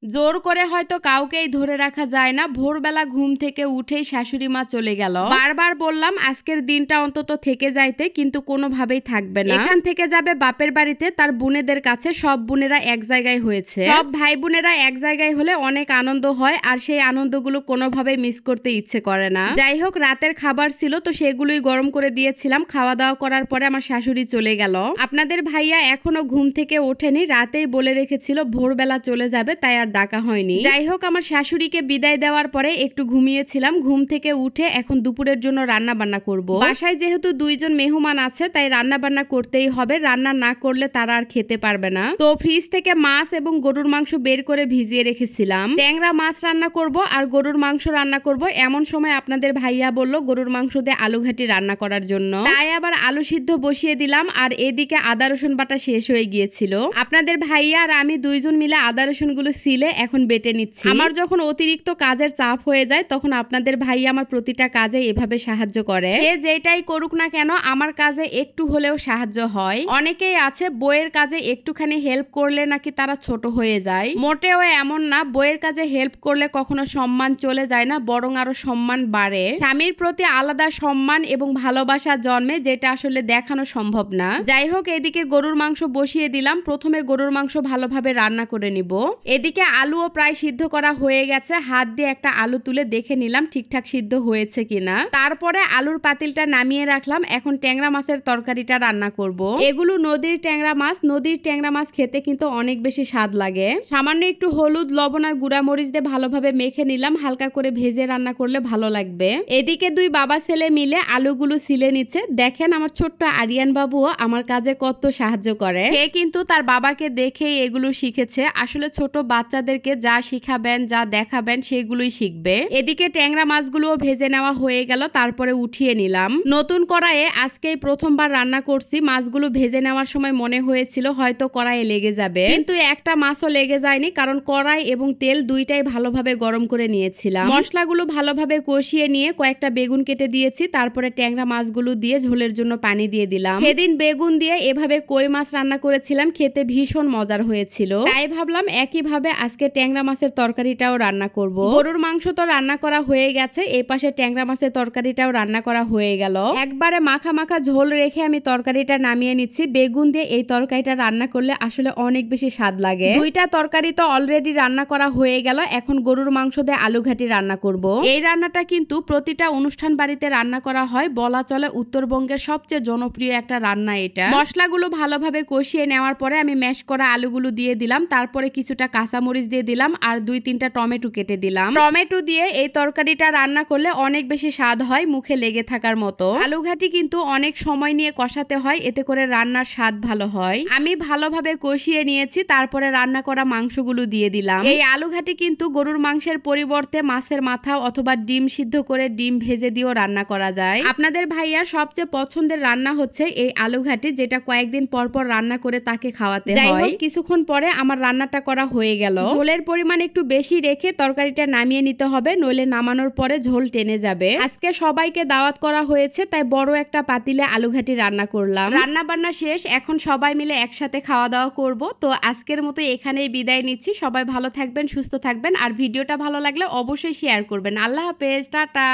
জোর করে হয়তো কাউকেই ধরে রাখা যায় না। ভোরবেলা ঘুম থেকে উঠেই শাশুড়ি মা চলে গেল। বারবার বললাম আজকের দিনটা অন্তত থেকে যাইতে, কিন্তু কোনোভাবেই থাকবে না। এখান থেকে যাবে বাপের বাড়িতে তার বোনেদের কাছে। সব বোনেরা এক জায়গায় হয়েছে, সব ভাই বোনেরা এক জায়গায় হলে অনেক আনন্দ হয়, আর সেই আনন্দগুলো কোনোভাবে মিস করতে ইচ্ছে করে না। যাই হোক, রাতের খাবার ছিল তো সেগুলোই গরম করে দিয়েছিলাম। খাওয়া দাওয়া করার পরে আমার শাশুড়ি চলে গেল। আপনাদের ভাইয়া এখনো ঘুম থেকে ওঠেনি, রাতেই বলে রেখেছিল ভোরবেলা চলে যাবে, তাই আর ডাকা হয়নি। যাই হোক, আমার শাশুড়িকে বিদায় দেওয়ার পরে একটু ঘুমিয়েছিলাম। ঘুম থেকে উঠে এখন দুপুরের জন্য রান্না বান্না করব। বাসায় যেহেতু দুইজন মেহমান আছে তাই রান্না বান্না করতেই হবে। রান্না না করলে তারা আর খেতে পারবে না। তো ফ্রিজ থেকে মাছ এবং গরুর মাংস বের করে ভিজিয়ে রেখেছিলাম। ট্যাংরা মাছ রান্না করব আর গরুর মাংস রান্না করব। এমন সময় আপনাদের ভাইয়া বলল গরুর মাংস দিয়ে আলু ঘাটি রান্না করার জন্য, তাই আবার আলু সিদ্ধ বসিয়ে দিলাম। আর এদিকে আদা রসুন বাটা শেষ হয়ে গিয়েছিল। আপনাদের ভাইয়া আর আমি দুইজন মিলে আদা রসুন গুলো সিলে এখন বেটে নিচ্ছি। আমার যখন অতিরিক্ত কাজের চাপ হয়ে যায় তখন আপনাদের ভাইয়া আমার প্রতিটা কাজে এভাবে সাহায্য করে। সে যেটাই করুক না কেন আমার কাজে একটু হলেও সাহায্য হয়। অনেকেই আছে বইয়ের কাজে একটুখানি হেল্প করলে নাকি তারা ছোট হয়ে যায়। মোটেও এমন না, বইয়ের কাজে হেল্প করলে কখনো সম্মান চলে যায় না, বরং আরো সম্মান বাড়ে। স্বামীর প্রতি আলাদা সম্মান এবং ভালোবাসা জন্মে, যেটা আসলে দেখানো সম্ভব না। যাই হোক, এদিকে গরুর মাংস বসিয়ে দিলাম। প্রথমে গরুর মাংস ভালোভাবে রান্না করে নিব। এদিকে আলুও প্রায় সিদ্ধ করা হয়ে গেছে। হাত দিয়ে একটা আলু তুলে দেখে নিলাম ঠিকঠাক সিদ্ধ হয়েছে কিনা। তারপরে আলুর পাতিলটা নামিয়ে রাখলাম। এখন ট্যাংরা মাছের তরকারিটা রান্না করব। এগুলো নদীর ট্যাংরা মাছ। নদীর ট্যাংরা মাছ খেতে কিন্তু অনেক বেশি স্বাদ লাগে। সামান্য একটু হলুদ, লবণ আর গুঁড়া মরিচ দিয়ে ভালোভাবে মেখে নিলাম। হালকা করে ভেজে রান্না করলে ভালো লাগবে। এদিকে দুই বাবা ছেলে মিলে আলুগুলো ছিলে নিচ্ছে। দেখেন আমার ছোট্ট আরিয়ান বাবুও আমার কাজে কত সাহায্য করে। সে কিন্তু তার বাবাকে দেখেই এগুলো শিখেছে। আসলে ছোট বাচ্চাদেরকে যা শিখাবেন, যা দেখাবেন সেগুলোই শিখবে। এদিকে ট্যাংরা মাছগুলোও ভেজে নেওয়া হয়ে গেল। তারপরে উঠিয়ে নিলাম। নতুন কড়াইয়ে আজকেই প্রথমবার রান্না করছি। মাছগুলো ভেজে নেওয়ার সময় মনে হয়েছিল হয়তো কড়াইয়ে লেগে যাবে, কিন্তু একটা মাছও লেগে যায়নি, কারণ কড়াই এবং তেল দুইটাই ভালোভাবে গরম করে নিয়েছিলাম। মশলাগুলো ভালোভাবে কষিয়ে নিয়ে কয়েকটা বেগুন কেটে দিয়েছি। তারপরে ট্যাংরা মাছগুলো দিয়ে ঝোলের জন্য পানি দিয়ে দিলাম। সেদিন বেগুন দিয়ে এভাবে কই মাছ রান্না করেছিলাম, খেতে ভীষণ মজার হয়েছিল। তাই ভাবলাম একইভাবে আজকে ট্যাংরা মাছের তরকারিটাও রান্না করব। গরুর মাংস তো রান্না করা হয়ে গেছে, এই পাশে ট্যাংরা মাছের তরকারিটাও রান্না করা হয়ে গেল। একবারে মাখা মাখা ঝোল রেখে আমি তরকারিটা নামিয়ে নিচ্ছি। বেগুন দিয়ে এই তরকারিটা রান্না করলে আসলে অনেক বেশি স্বাদ লাগে। দুইটা তরকারি তো অলরেডি রান্না করা হয়ে গেল। এখন গরুর মাংস দিয়ে আলু ঘাটি রান্না করব। এই রান্নাটা কিন্তু প্রতিটা অনুষ্ঠান বাড়িতে রান্না করা হয়, বলা চলে উত্তরবঙ্গের সবচেয়ে জনপ্রিয় একটা রান্না এটা। মশলাগুলো ভালোভাবে কষিয়ে নেওয়ার পরে আমি ম্যাশ করা আলুগুলো দিয়ে দিলাম। তারপরে কিছুটা কাঁচামরিচ দিয়ে দিলাম আর 2-3টা টমেটো কেটে দিলাম। টমেটো দিয়ে এই তরকারিটা রান্না করলে অনেক বেশি স্বাদ হয়, মুখে লেগে থাকার মতো। আলু ঘাটি কিন্তু অনেক সময় নিয়ে কষাতে হয়, এতে করে রান্নার স্বাদ ভালো হয়। আমি ভালোভাবে কষিয়ে নিয়েছি, তারপরে রান্না করা মাংসগুলো দিয়ে দিলাম। এই আলু ঘাটি কিন্তু গরুর মাংসের পরিবর্তে মাছের মাথা অথবা ডিম সিদ্ধ করে ডিম ভেজে দিয়েও রান্না করা যায়। আপনাদের ভাইয়ার সবচেয়ে পছন্দের রান্না হচ্ছে এই আলু ঘাটি, যেটা কয়েকদিন পর পর রান্না করে তাকে খাওয়াতে হয়। কিছুক্ষণ পরে আমার রান্নাটা করা হয়ে গেল। ঝোলের পরিমাণ একটু বেশি রেখে তরকারিটা নামিয়ে নিতে হবে, নইলে নামানোর পরে ঝোল টেনে যাবে। আজকে সবাইকে দাওয়াত করা হয়েছে, তাই বড় একটা পাতিলে আলু ঘাটি রান্না করলাম। রান্না বান্না শেষ, এখন সবাই মিলে একসাথে খাওয়া দাওয়া করব। তো আজকের মতো এখানেই বিদায় নিচ্ছি। সবাই ভালো থাকবেন, সুস্থ থাকবেন, আর ভিডিওটা ভালো লাগলে অবশ্যই শেয়ার করবেন। আল্লাহ হাফেজ, টাটা।